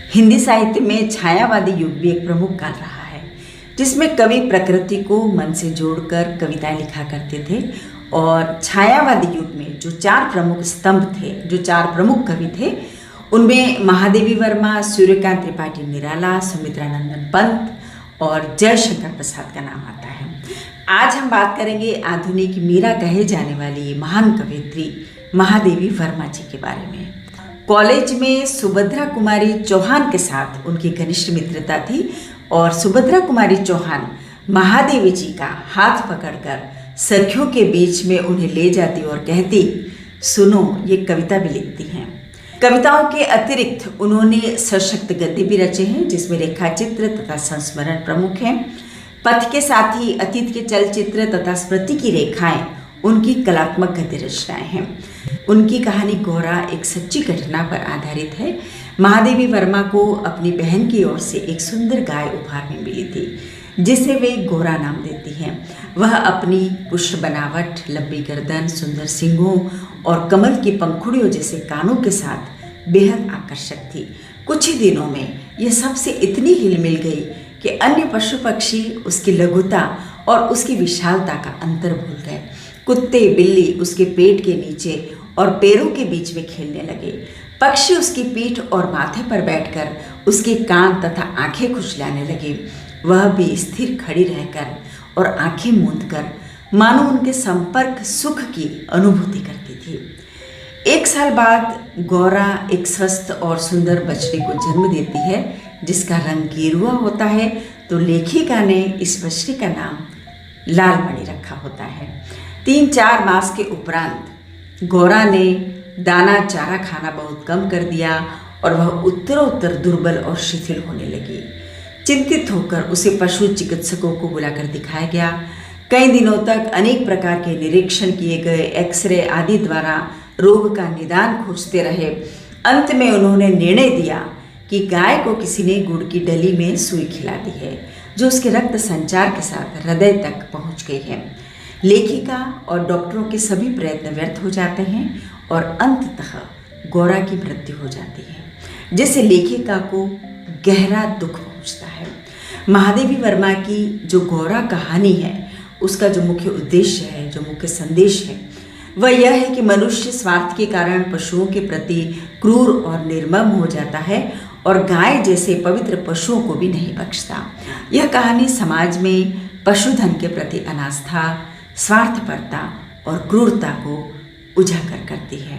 हिंदी साहित्य में छायावादी युग भी एक प्रमुख काल रहा है, जिसमें कवि प्रकृति को मन से जोड़कर कविताएं लिखा करते थे। और छायावादी युग में जो चार प्रमुख स्तंभ थे, जो चार प्रमुख कवि थे, उनमें महादेवी वर्मा, सूर्यकांत त्रिपाठी निराला, सुमित्रानंदन पंत और जयशंकर प्रसाद का नाम आता है। आज हम बात करेंगे आधुनिक मीरा कहे जाने वाली महान कवयित्री महादेवी वर्मा जी के बारे में। कॉलेज में सुभद्रा कुमारी चौहान के साथ उनकी घनिष्ठ मित्रता थी और सुभद्रा कुमारी चौहान महादेवी जी का हाथ पकड़कर सखियों के बीच में उन्हें ले जाती और कहती, सुनो ये कविता भी लिखती हैं। कविताओं के अतिरिक्त उन्होंने सशक्त गद्य भी रचे हैं, जिसमें रेखाचित्र तथा संस्मरण प्रमुख हैं। पथ के साथ ही अतीत के चलचित्र तथा स्मृति की रेखाएं उनकी कलात्मक गद्य रचनाएं हैं। उनकी कहानी गोरा एक सच्ची घटना पर आधारित है। महादेवी वर्मा को अपनी बहन की ओर से एक सुंदर गाय उपहार में मिली थी, जिसे वे गोरा नाम देती हैं। वह अपनी पुष्ट बनावट, लंबी गर्दन, सुंदर सींगों और कमल की पंखुड़ियों जैसे कानों के साथ बेहद आकर्षक थी। कुछ ही दिनों में यह सबसे इतनी हिल मिल गई कि अन्य पशु पक्षी उसकी लघुता और उसकी विशालता का अंतर भूल गए। कुत्ते बिल्ली उसके पेट के नीचे और पैरों के बीच में खेलने लगे। पक्षी उसकी पीठ और माथे पर बैठकर उसके कान तथा आंखें खुजलाने लगे। वह भी स्थिर खड़ी रहकर और आंखें मूंदकर मानो उनके संपर्क सुख की अनुभूति करती थी। 1 साल बाद गौरा एक स्वस्थ और सुंदर बछड़ी को जन्म देती है, जिसका रंग गेरुआ होता है। तो लेखिका ने इस बछड़ी का नाम लालमणि रखा होता है। 3-4 मास के उपरांत गौरा ने दाना चारा खाना बहुत कम कर दिया और वह उत्तरोत्तर दुर्बल और शिथिल होने लगी। चिंतित होकर उसे पशु चिकित्सकों को बुलाकर दिखाया गया। कई दिनों तक अनेक प्रकार के निरीक्षण किए गए, एक्सरे आदि द्वारा रोग का निदान खोजते रहे। अंत में उन्होंने निर्णय दिया कि गाय को किसी ने गुड़ की डली में सुई खिला दी है, जो उसके रक्त संचार के साथ हृदय तक पहुंच गई है। लेखिका और डॉक्टरों के सभी प्रयत्न व्यर्थ हो जाते हैं और अंततः गौरा की मृत्यु हो जाती है, जिससे लेखिका को गहरा दुख पहुंचता है। महादेवी वर्मा की जो गौरा कहानी है, उसका जो मुख्य उद्देश्य है, जो मुख्य संदेश है, वह यह है कि मनुष्य स्वार्थ के कारण पशुओं के प्रति क्रूर और निर्मम हो जाता है और गाय जैसे पवित्र पशुओं को भी नहीं बख्शता। यह कहानी समाज में पशुधन के प्रति अनास्था, स्वार्थपरता और क्रूरता को उजागर करती है।